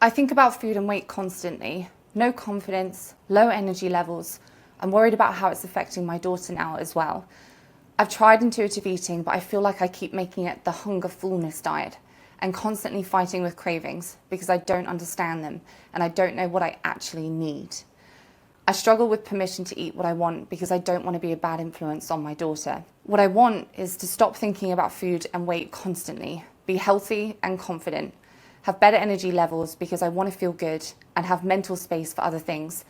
I think about food and weight constantly. No confidence, low energy levels. I'm worried about how it's affecting my daughter now as well. I've tried intuitive eating, but I feel like I keep making it the hunger fullness diet and constantly fighting with cravings because I don't understand them and I don't know what I actually need. I struggle with permission to eat what I want because I don't want to be a bad influence on my daughter. What I want is to stop thinking about food and weight constantly, be healthy and confident, have better energy levels because I want to feel good and have mental space for other things.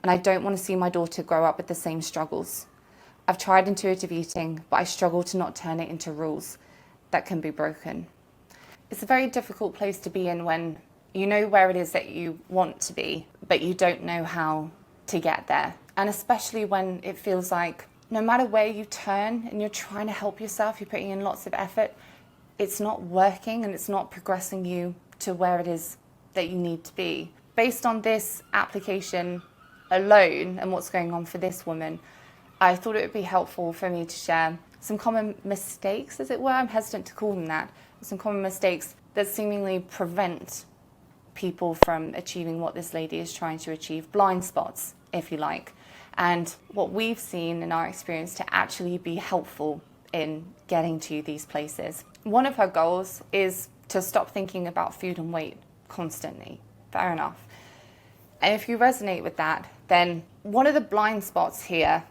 And I don't want to see my daughter grow up with the same struggles. I've tried intuitive eating, but I struggle to not turn it into rules that can be broken. It's a very difficult place to be in when you know where it is that you want to be, but you don't know how to get there. And especially when it feels like no matter where you turn and you're trying to help yourself, you're putting in lots of effort, it's not working and it's not progressing you to where it is that you need to be. Based on this application alone and what's going on for this woman, I thought it would be helpful for me to share some common mistakes, as it were. I'm hesitant to call them that. Some common mistakes that seemingly prevent people from achieving what this lady is trying to achieve, blind spots, if you like, and what we've seen in our experience to actually be helpful in getting to these places. One of her goals is to stop thinking about food and weight constantly. Fair enough. And if you resonate with that, then one of the blind spots here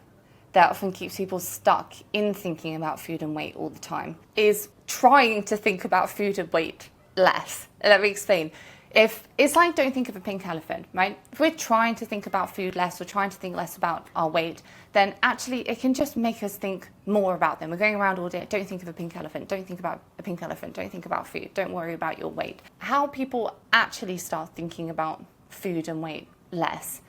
that often keeps people stuck in thinking about food and weight all the time is trying to think about food and weight less. Let me explain. If it's like, don't think of a pink elephant, right? If we're trying to think about food less, we're trying to think less about our weight, then actually it can just make us think more about them. We're going around all day, don't think of a pink elephant, don't think about a pink elephant, don't think about food, don't worry about your weight. How people actually start thinking about food and weight less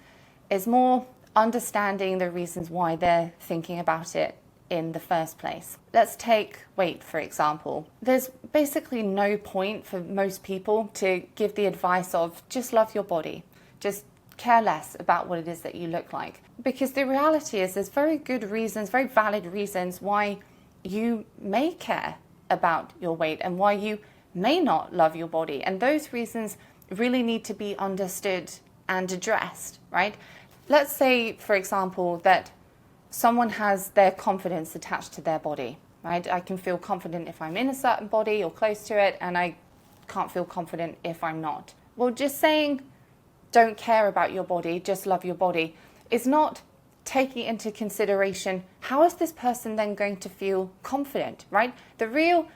is more understanding the reasons why they're thinking about it in the first place. Let's take weight, for example. There's basically no point for most people to give the advice of just love your body, just care less about what it is that you look like. Because the reality is there's very good reasons, very valid reasons why you may care about your weight and why you may not love your body. And those reasons really need to be understood and addressed, right? Let's say, for example, that someone has their confidence attached to their body, right? I can feel confident if I'm in a certain body or close to it, and I can't feel confident if I'm not. Well, just saying don't care about your body, just love your body, is not taking into consideration how is this person then going to feel confident, right? The real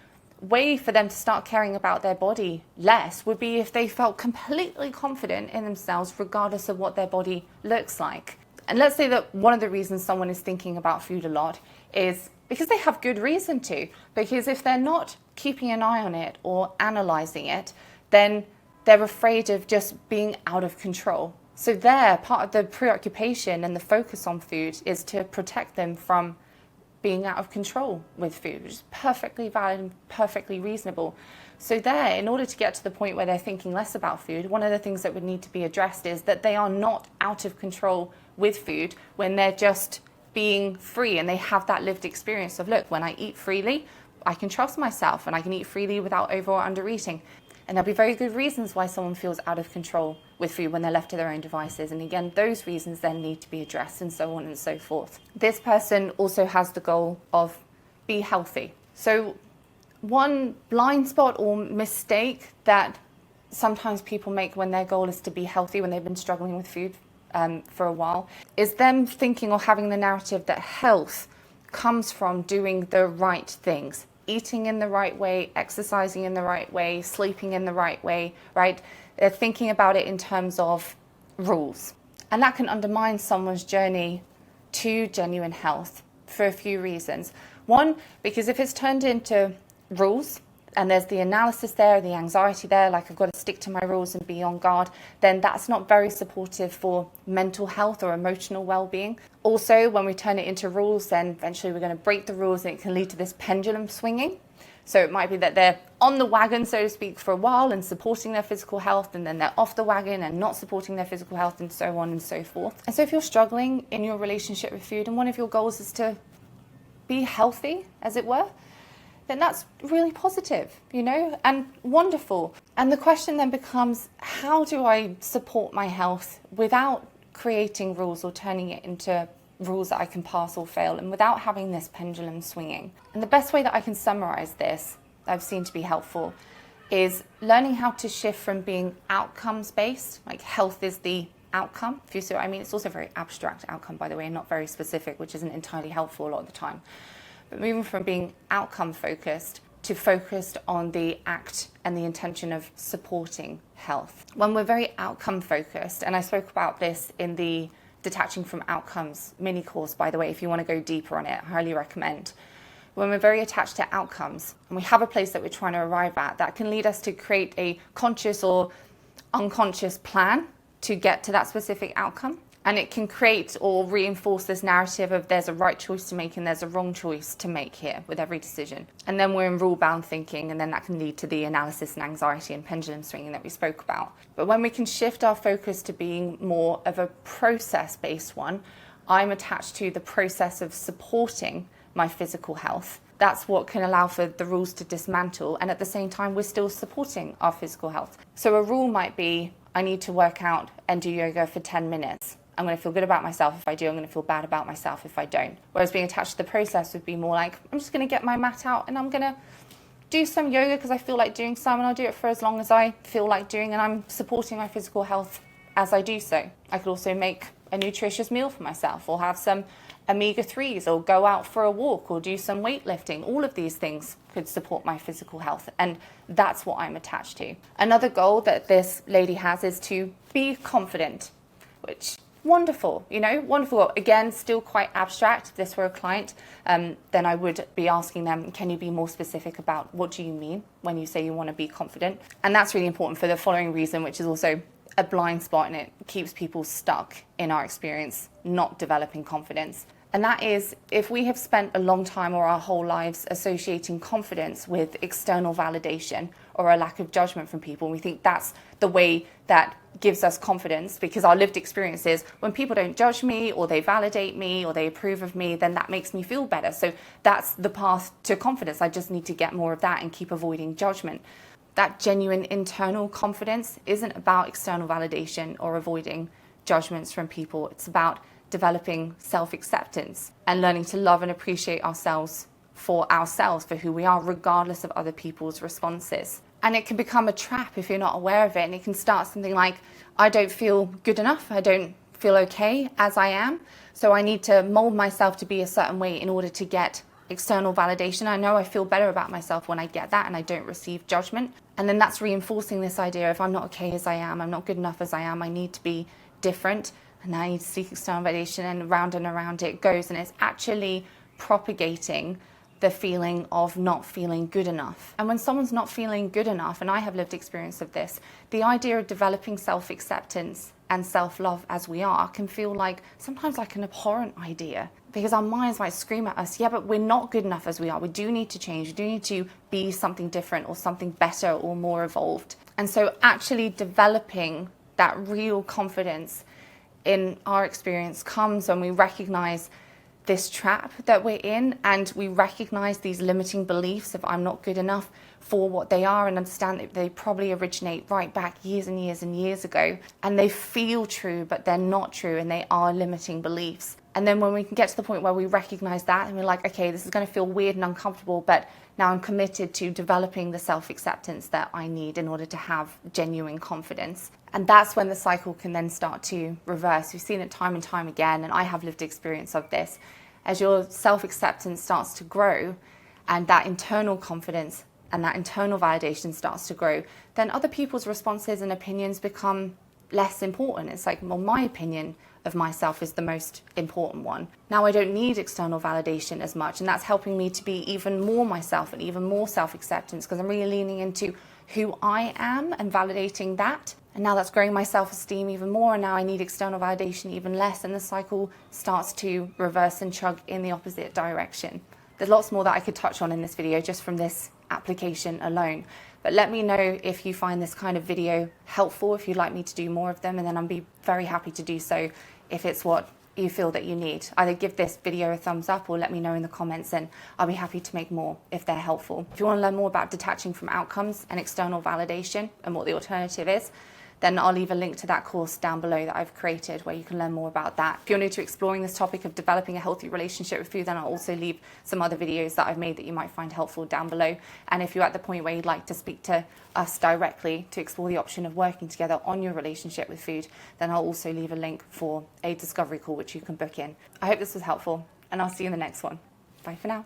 way for them to start caring about their body less would be if they felt completely confident in themselves regardless of what their body looks like. And let's say that one of the reasons someone is thinking about food a lot is because they have good reason to. Because if they're not keeping an eye on it or analysing it, then they're afraid of just being out of control. So part of the preoccupation and the focus on food is to protect them from being out of control with food, which is perfectly valid and perfectly reasonable. So in order to get to the point where they're thinking less about food, one of the things that would need to be addressed is that they are not out of control with food when they're just being free and they have that lived experience of, look, when I eat freely, I can trust myself and I can eat freely without over or under eating. And there'll be very good reasons why someone feels out of control with food when they're left to their own devices. And again, those reasons then need to be addressed and so on and so forth. This person also has the goal of be healthy. So one blind spot or mistake that sometimes people make when their goal is to be healthy, when they've been struggling with food for a while, is them thinking or having the narrative that health comes from doing the right things. Eating in the right way, exercising in the right way, sleeping in the right way, right? They're thinking about it in terms of rules. And that can undermine someone's journey to genuine health for a few reasons. One, because if it's turned into rules, and there's the analysis there, the anxiety there, like I've got to stick to my rules and be on guard, then that's not very supportive for mental health or emotional well-being. Also, when we turn it into rules, then eventually we're going to break the rules and it can lead to this pendulum swinging. So it might be that they're on the wagon, so to speak, for a while and supporting their physical health, and then they're off the wagon and not supporting their physical health, and so on and so forth. And so if you're struggling in your relationship with food and one of your goals is to be healthy, as it were, then that's really positive, and wonderful. And the question then becomes, how do I support my health without creating rules or turning it into rules that I can pass or fail, and without having this pendulum swinging? And the best way that I can summarize this, that I've seen to be helpful, is learning how to shift from being outcomes based, like health is the outcome, if you see what I mean. It's also a very abstract outcome, by the way, and not very specific, which isn't entirely helpful a lot of the time. But moving from being outcome focused to focused on the act and the intention of supporting health. When we're very outcome focused, and I spoke about this in the Detaching from Outcomes mini course, by the way, if you want to go deeper on it, I highly recommend. When we're very attached to outcomes and we have a place that we're trying to arrive at, that can lead us to create a conscious or unconscious plan to get to that specific outcome. And it can create or reinforce this narrative of there's a right choice to make and there's a wrong choice to make here with every decision. And then we're in rule-bound thinking, and then that can lead to the analysis and anxiety and pendulum swinging that we spoke about. But when we can shift our focus to being more of a process-based one, I'm attached to the process of supporting my physical health. That's what can allow for the rules to dismantle, and at the same time we're still supporting our physical health. So a rule might be, I need to work out and do yoga for 10 minutes. I'm going to feel good about myself if I do. I'm going to feel bad about myself if I don't. Whereas being attached to the process would be more like, I'm just going to get my mat out and I'm going to do some yoga because I feel like doing some, and I'll do it for as long as I feel like doing, and I'm supporting my physical health as I do so. I could also make a nutritious meal for myself, or have some omega-3s, or go out for a walk, or do some weightlifting. All of these things could support my physical health, and that's what I'm attached to. Another goal that this lady has is to be confident, which wonderful, wonderful. Again, still quite abstract. If this were a client, then I would be asking them, can you be more specific about what do you mean when you say you want to be confident? And that's really important for the following reason, which is also a blind spot, and it keeps people stuck in our experience, not developing confidence. And that is, if we have spent a long time or our whole lives associating confidence with external validation or a lack of judgment from people, and we think that's the way that gives us confidence, because our lived experience is when people don't judge me or they validate me or they approve of me, then that makes me feel better. So that's the path to confidence. I just need to get more of that and keep avoiding judgment. That genuine internal confidence isn't about external validation or avoiding judgments from people. It's about developing self-acceptance and learning to love and appreciate ourselves for who we are, regardless of other people's responses. And it can become a trap if you're not aware of it, and it can start something like, I don't feel good enough, I don't feel okay as I am, so I need to mold myself to be a certain way in order to get external validation. I know I feel better about myself when I get that and I don't receive judgment. And then that's reinforcing this idea of, I'm not okay as I am, I'm not good enough as I am, I need to be different, and I need to seek external validation, and around it goes. And it's actually propagating the feeling of not feeling good enough. And when someone's not feeling good enough, and I have lived experience of this, the idea of developing self-acceptance and self-love as we are can feel like sometimes like an abhorrent idea, because our minds might scream at us, yeah, but we're not good enough as we are. We do need to change. We do need to be something different or something better or more evolved. And so actually developing that real confidence in our experience comes when we recognize this trap that we're in, and we recognize these limiting beliefs of I'm not good enough for what they are, and understand that they probably originate right back years and years and years ago, and they feel true but they're not true, and they are limiting beliefs. And then when we can get to the point where we recognize that and we're like, okay, this is going to feel weird and uncomfortable, but now I'm committed to developing the self-acceptance that I need in order to have genuine confidence. And that's when the cycle can then start to reverse. We've seen it time and time again, and I have lived experience of this. As your self-acceptance starts to grow, and that internal confidence and that internal validation starts to grow, then other people's responses and opinions become less important. It's like, well, my opinion of myself is the most important one. Now I don't need external validation as much, and that's helping me to be even more myself and even more self-acceptance, because I'm really leaning into who I am and validating that. And now that's growing my self-esteem even more, and now I need external validation even less, and the cycle starts to reverse and chug in the opposite direction. There's lots more that I could touch on in this video just from this application alone. But let me know if you find this kind of video helpful, if you'd like me to do more of them, and then I'd be very happy to do so if it's what you feel that you need. Either give this video a thumbs up or let me know in the comments, and I'll be happy to make more if they're helpful. If you want to learn more about detaching from outcomes and external validation and what the alternative is, then I'll leave a link to that course down below that I've created where you can learn more about that. If you're new to exploring this topic of developing a healthy relationship with food, then I'll also leave some other videos that I've made that you might find helpful down below. And if you're at the point where you'd like to speak to us directly to explore the option of working together on your relationship with food, then I'll also leave a link for a discovery call which you can book in. I hope this was helpful, and I'll see you in the next one. Bye for now.